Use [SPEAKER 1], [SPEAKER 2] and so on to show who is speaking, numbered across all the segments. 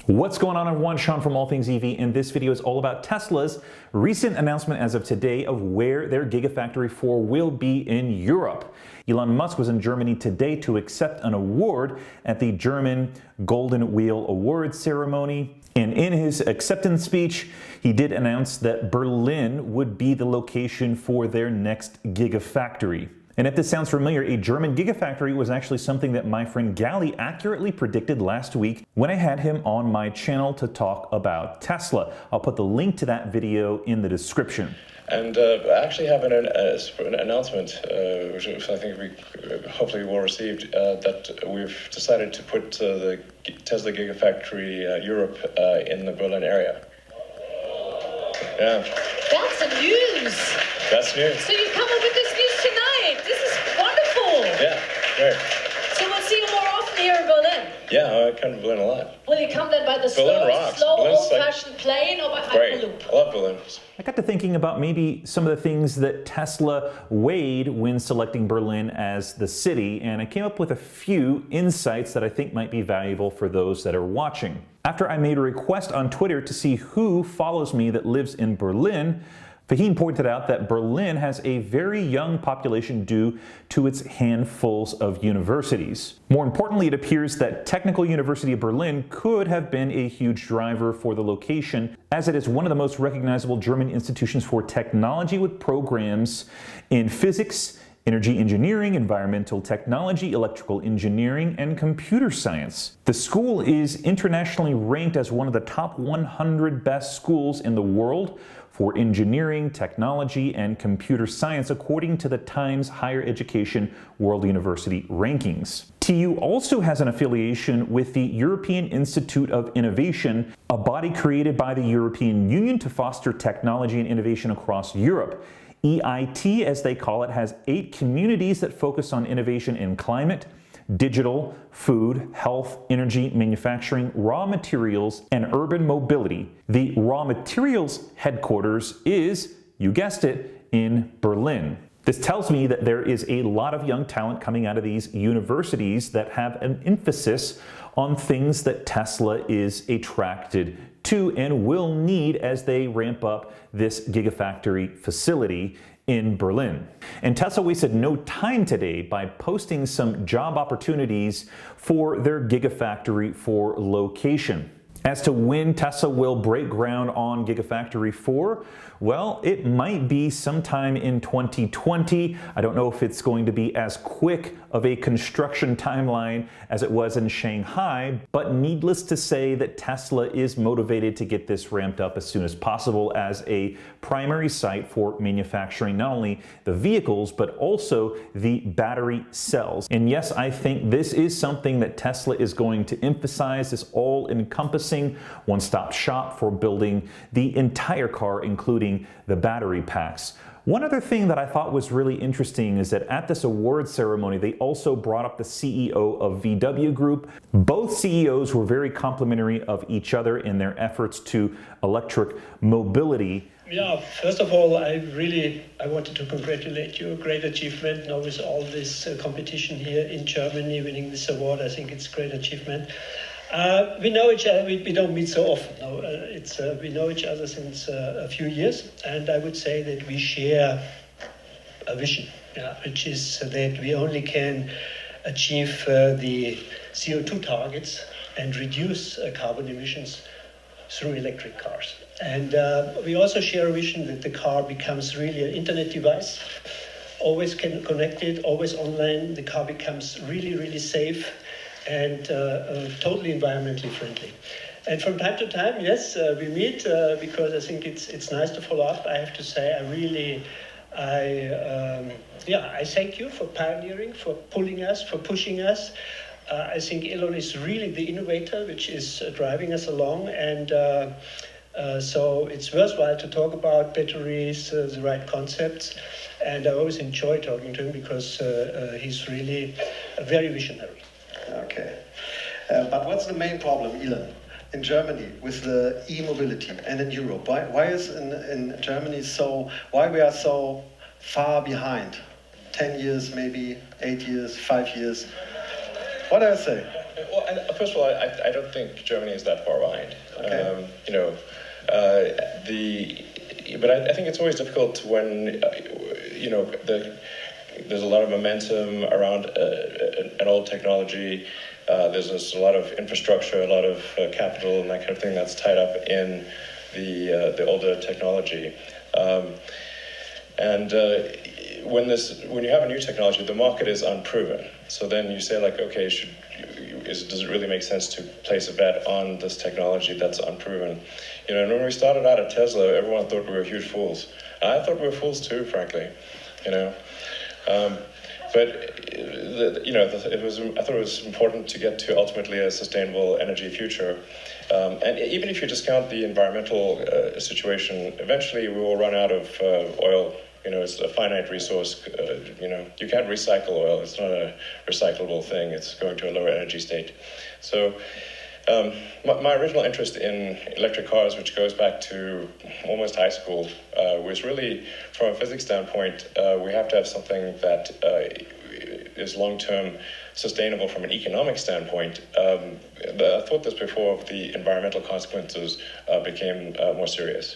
[SPEAKER 1] What's going on everyone? Sean from All Things EV, and this video is all about Tesla's recent announcement as of today of where their Gigafactory 4 will be in Europe. Elon Musk was in Germany today to accept an award at the German Golden Wheel Awards ceremony. And in his acceptance speech, he did announce that Berlin would be the location for their next Gigafactory. And if this sounds familiar, a German Gigafactory was actually something that my friend Gally accurately predicted last week when I had him on my channel to talk about Tesla. I'll put the link to that video in the description.
[SPEAKER 2] And I actually have an announcement, which I think we hopefully will receive, that we've decided to put the Tesla Gigafactory Europe in the Berlin area. Yeah.
[SPEAKER 3] That's the news.
[SPEAKER 2] That's news.
[SPEAKER 3] So you come up with this news tonight. This is wonderful.
[SPEAKER 2] Yeah, great.
[SPEAKER 3] So we'll see you more often here in Berlin.
[SPEAKER 2] Yeah, I come to Berlin a lot.
[SPEAKER 3] Will you come then by the
[SPEAKER 2] Berlin
[SPEAKER 3] slow
[SPEAKER 2] Berlin's
[SPEAKER 3] old-fashioned plane or by Hyperloop?
[SPEAKER 2] I love Berlin.
[SPEAKER 1] I got to thinking about maybe some of the things that Tesla weighed when selecting Berlin as the city, and I came up with a few insights that I think might be valuable for those that are watching. After I made a request on Twitter to see who follows me that lives in Berlin, Fahim pointed out that Berlin has a very young population due to its handfuls of universities. More importantly, it appears that Technical University of Berlin could have been a huge driver for the location, as it is one of the most recognizable German institutions for technology with programs in physics, energy engineering, environmental technology, electrical engineering, and computer science. The school is internationally ranked as one of the top 100 best schools in the world for engineering, technology, and computer science, according to the Times Higher Education World University Rankings. TU also has an affiliation with the European Institute of Innovation, a body created by the European Union to foster technology and innovation across Europe. EIT, as they call it, has 8 communities that focus on innovation in climate, digital, food, health, energy, manufacturing, raw materials, and urban mobility. The raw materials headquarters is, you guessed it, in Berlin. This tells me that there is a lot of young talent coming out of these universities that have an emphasis on things that Tesla is attracted to and will need as they ramp up this Gigafactory facility in Berlin. And Tesla wasted no time today by posting some job opportunities for their Gigafactory 4 location. As to when Tesla will break ground on Gigafactory 4, well, it might be sometime in 2020. I don't know if it's going to be as quick of a construction timeline as it was in Shanghai, but needless to say that Tesla is motivated to get this ramped up as soon as possible as a primary site for manufacturing not only the vehicles, but also the battery cells. And yes, I think this is something that Tesla is going to emphasize, this all-encompassing one-stop shop for building the entire car, including the battery packs. One other thing that I thought was really interesting is that at this award ceremony, they also brought up the CEO of VW Group. Both CEOs were very complimentary of each other in their efforts to electric mobility.
[SPEAKER 4] Yeah, first of all, I wanted to congratulate you. Great achievement now with all this competition here in Germany, winning this award. I think it's a great achievement. We know each other, we don't meet so often. No, we know each other since a few years, and I would say that we share a vision, which is that we only can achieve the CO2 targets and reduce carbon emissions through electric cars. And we also share a vision that the car becomes really an internet device, always connected, always online. The car becomes really, really safe and totally environmentally friendly. And from time to time, yes, we meet because I think it's nice to follow up. I have to say, I thank you for pioneering, for pulling us, for pushing us. I think Elon is really the innovator, which is driving us along. And so it's worthwhile to talk about batteries, the right concepts. And I always enjoy talking to him because he's really very visionary.
[SPEAKER 5] Okay. But what's the main problem, Elon, in Germany with the e-mobility and in Europe? Why is in Germany why we are so far behind? 10 years, maybe 8 years, 5 years? What do I say?
[SPEAKER 2] Well, first of all, I don't think Germany is that far behind.
[SPEAKER 5] Okay.
[SPEAKER 2] But I think it's always difficult when, there's a lot of momentum around an old technology. There's just a lot of infrastructure, a lot of capital, and that kind of thing that's tied up in the older technology. When you have a new technology, the market is unproven. So then you say, like, okay, does it really make sense to place a bet on this technology that's unproven? And when we started out at Tesla, everyone thought we were huge fools. I thought we were fools too, frankly. But I thought it was important to get to ultimately a sustainable energy future. And even if you discount the environmental situation, eventually we will run out of oil. It's a finite resource. You can't recycle oil. It's not a recyclable thing. It's going to a lower energy state. So my original interest in electric cars, which goes back to almost high school, was really, from a physics standpoint, we have to have something that is long-term sustainable from an economic standpoint. I thought this before the environmental consequences became more serious.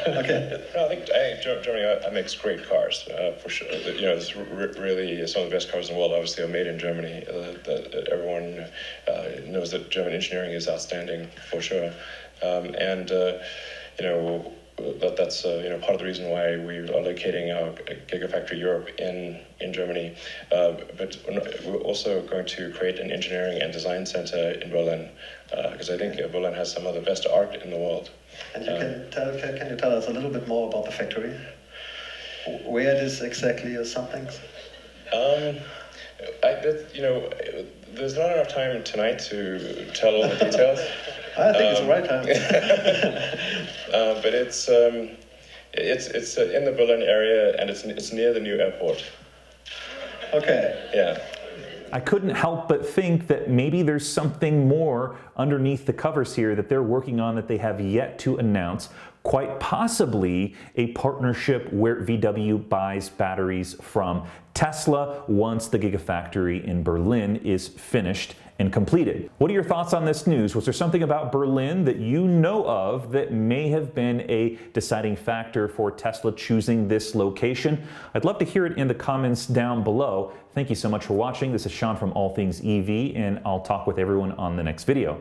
[SPEAKER 5] Okay.
[SPEAKER 2] No, I think Germany makes great cars, for sure. It's really some of the best cars in the world, obviously, are made in Germany. Everyone knows that German engineering is outstanding, for sure. That's part of the reason why we are locating our Gigafactory Europe in Germany. But we're also going to create an engineering and design center in Berlin, because I think Berlin has some of the best art in the world.
[SPEAKER 5] And can you tell us a little bit more about the factory? Where it is exactly, or some things?
[SPEAKER 2] There's not enough time tonight to tell all the details.
[SPEAKER 5] I think it's the right time.
[SPEAKER 2] But it's in the Berlin area, and it's near the new airport.
[SPEAKER 5] Okay.
[SPEAKER 2] Yeah.
[SPEAKER 1] I couldn't help but think that maybe there's something more underneath the covers here that they're working on that they have yet to announce. Quite possibly a partnership where VW buys batteries from Tesla once the Gigafactory in Berlin is finished and completed. What are your thoughts on this news? Was there something about Berlin that you know of that may have been a deciding factor for Tesla choosing this location? I'd love to hear it in the comments down below. Thank you so much for watching. This is Sean from All Things EV, and I'll talk with everyone on the next video.